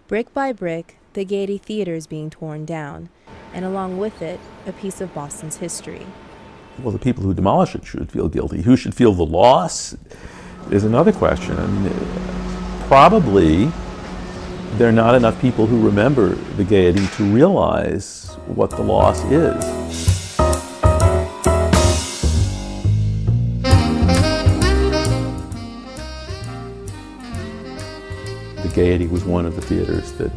Brick by brick, the Gayety Theater is being torn down, and along with it, a piece of Boston's history. Well, the people who demolish it should feel guilty. Who should feel the loss is another question. I mean, probably there are not enough people who remember the Gayety to realize what the loss is. The Gayety was one of the theaters that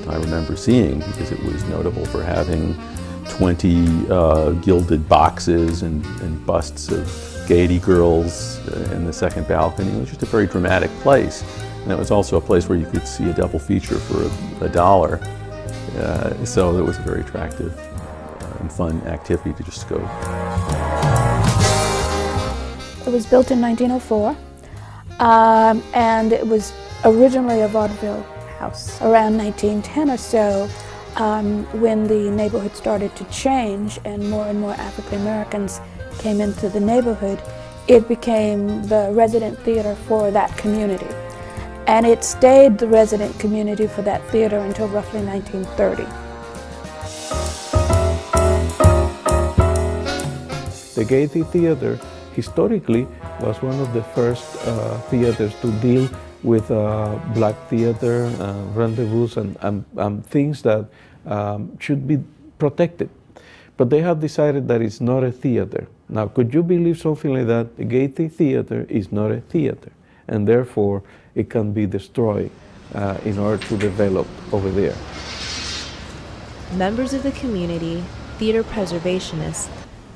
I remember seeing because it was notable for having 20 gilded boxes and busts of Gayety girls in the second balcony. It was just a very dramatic place. And it was also a place where you could see a double feature for $1. So it was a very attractive and fun activity to just go. It was built in 1904, and it was originally a vaudeville house. Around 1910 or so, when the neighborhood started to change and more African Americans came into the neighborhood, it became the resident theater for that community. And it stayed the resident community for that theater until roughly 1930. The Gayety Theater historically was one of the first theaters to deal with black theater, rendezvous, and things that should be protected. But they have decided that it's not a theater. Now, could you believe something like that? The Gayety Theater is not a theater, and therefore it can be destroyed in order to develop over there. Members of the community, theater preservationists,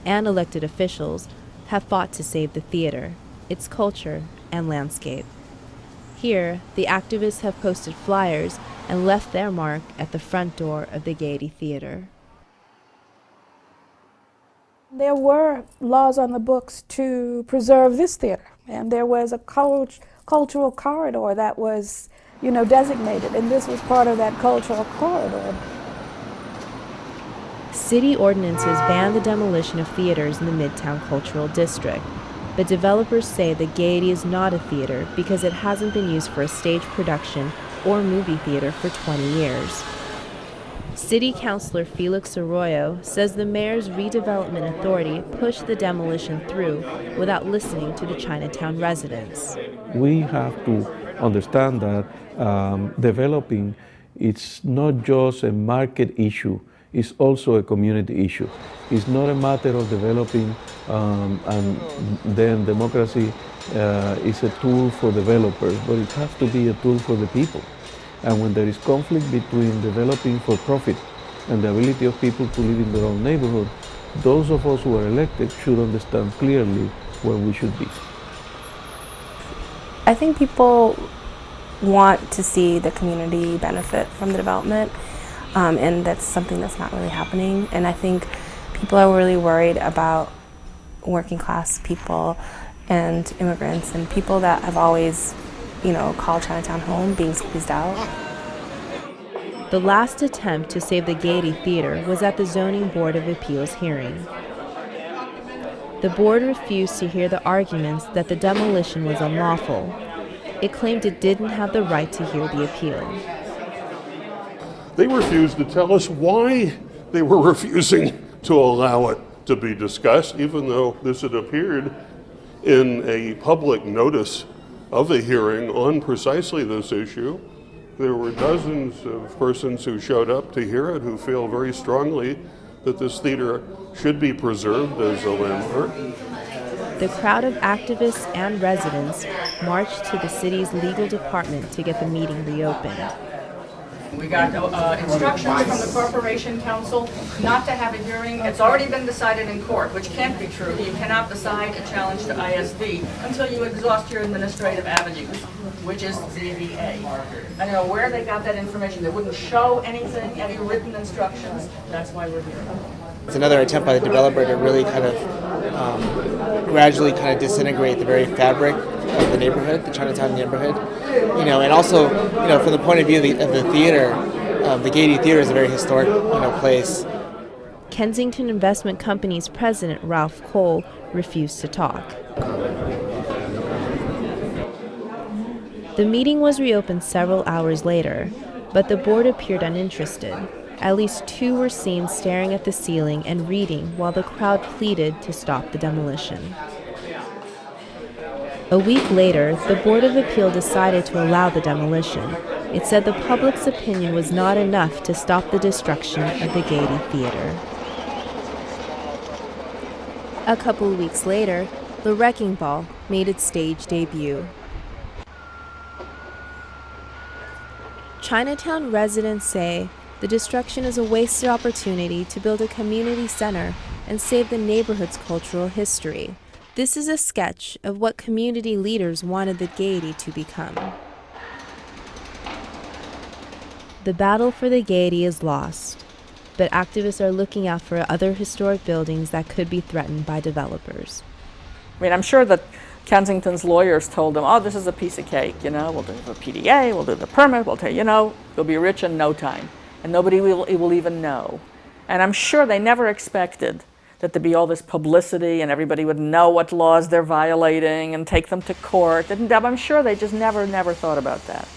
and elected officials have fought to save the theater, its culture, and landscape. Here, the activists have posted flyers and left their mark at the front door of the Gayety Theater. There were laws on the books to preserve this theater, and there was a cultural corridor that was, designated, and this was part of that cultural corridor. City ordinances ban the demolition of theaters in the Midtown Cultural District, but developers say the Gayety is not a theater because it hasn't been used for a stage production or movie theater for 20 years. City Councilor Felix Arroyo says the mayor's redevelopment authority pushed the demolition through without listening to the Chinatown residents. We have to understand that developing, it's not just a market issue, it's also a community issue. It's not a matter of developing and then democracy is a tool for developers, but it has to be a tool for the people. And when there is conflict between developing for profit and the ability of people to live in their own neighborhood, those of us who are elected should understand clearly where we should be. I think people want to see the community benefit from the development, and that's something that's not really happening. And I think people are really worried about working class people and immigrants and people that have always called Chinatown home being squeezed out. The last attempt to save the Gayety Theater was at the Zoning Board of Appeals hearing. The board refused to hear the arguments that the demolition was unlawful. It claimed it didn't have the right to hear the appeal. They refused to tell us why they were refusing to allow it to be discussed, even though this had appeared in a public notice of a hearing on precisely this issue. There were dozens of persons who showed up to hear it who feel very strongly that this theater should be preserved as a landmark. The crowd of activists and residents marched to the city's legal department to get the meeting reopened. We got instructions from the Corporation Council not to have a hearing. It's already been decided in court, which can't be true. You cannot decide a challenge to ISD until you exhaust your administrative avenues, which is ZBA. I don't know where they got that information. They wouldn't show anything, any written instructions. That's why we're here. It's another attempt by the developer to really kind of gradually kind of disintegrate the very fabric of the neighborhood, the Chinatown neighborhood. And also, from the point of view of the theater, the Gayety Theater is a very historic, place. Kensington Investment Company's president, Ralph Cole, refused to talk. The meeting was reopened several hours later. but the board appeared uninterested. At least 2 were seen staring at the ceiling and reading while the crowd pleaded to stop the demolition. A week later, the Board of Appeal decided to allow the demolition. It said the public's opinion was not enough to stop the destruction of the Gayety Theater. A couple weeks later, The Wrecking Ball made its stage debut. Chinatown residents say the destruction is a wasted opportunity to build a community center and save the neighborhood's cultural history. This is a sketch of what community leaders wanted the Gayety to become. The battle for the Gayety is lost, but activists are looking out for other historic buildings that could be threatened by developers. I mean, I'm sure that Kensington's lawyers told them, oh, this is a piece of cake, we'll do the PDA, we'll do the permit, we'll tell you'll be rich in no time, and nobody will even know. And I'm sure they never expected that there'd be all this publicity and everybody would know what laws they're violating and take them to court. And I'm sure they just never thought about that.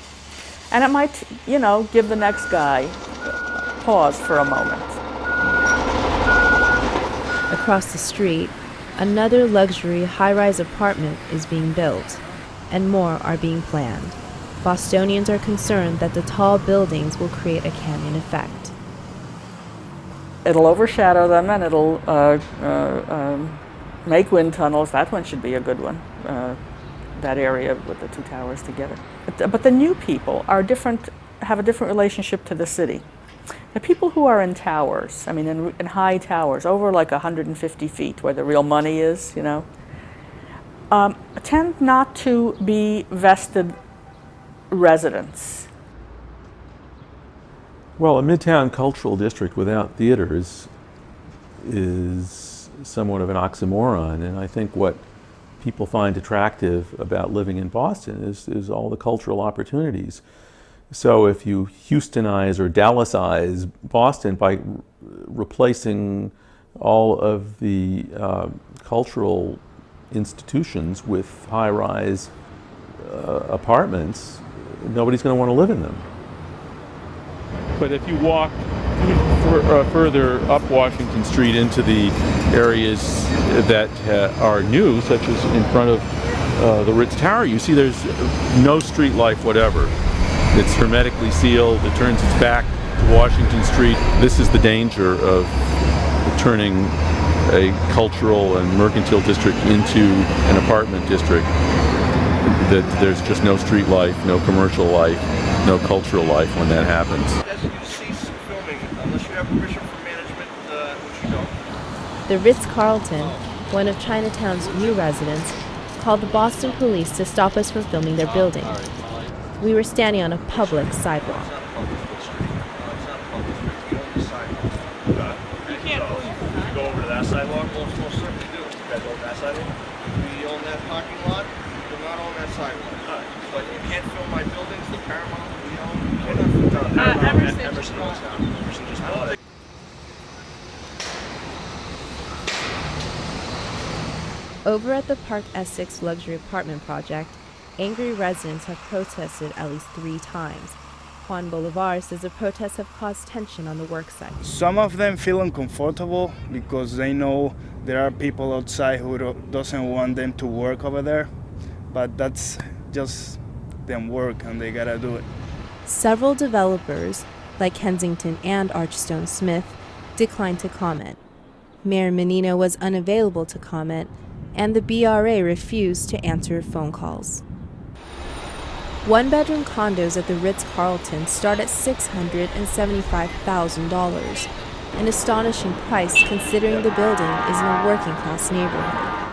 And it might, give the next guy pause for a moment. Across the street, another luxury high-rise apartment is being built, and more are being planned. Bostonians are concerned that the tall buildings will create a canyon effect. It'll overshadow them and it'll make wind tunnels. That one should be a good one, that area with the 2 towers together. But the new people are different, have a different relationship to the city. The people who are in towers, in high towers, over like 150 feet where the real money is, tend not to be vested residents. Well, a Midtown cultural district without theaters is somewhat of an oxymoron, and I think what people find attractive about living in Boston is all the cultural opportunities. So if you Houstonize or Dallasize Boston by replacing all of the cultural institutions with high-rise apartments, nobody's going to want to live in them. But if you walk further up Washington Street into the areas that are new, such as in front of the Ritz Tower, you see there's no street life whatever. It's hermetically sealed. It turns its back to Washington Street. This is the danger of turning a cultural and mercantile district into an apartment district. That there's just no street life, no commercial life, no cultural life when that happens. The Ritz-Carlton, one of Chinatown's new residents, called the Boston police to stop us from filming their building. We were standing on a public sidewalk. You can't go over to that sidewalk. Most certainly do. You guys own that sidewalk? We own that parking lot. We do not own that sidewalk. But you can't film my buildings. The Paramount we own. Emerson owns now. Emerson just bought it. Over at the Park Essex luxury apartment project, angry residents have protested at least 3 times. Juan Bolivar says the protests have caused tension on the worksite. Some of them feel uncomfortable because they know there are people outside who doesn't want them to work over there, but that's just them work and they gotta do it. Several developers, like Kensington and Archstone Smith, declined to comment. Mayor Menino was unavailable to comment, and the BRA refused to answer phone calls. 1-bedroom condos at the Ritz-Carlton start at $675,000, an astonishing price considering the building is in a working-class neighborhood.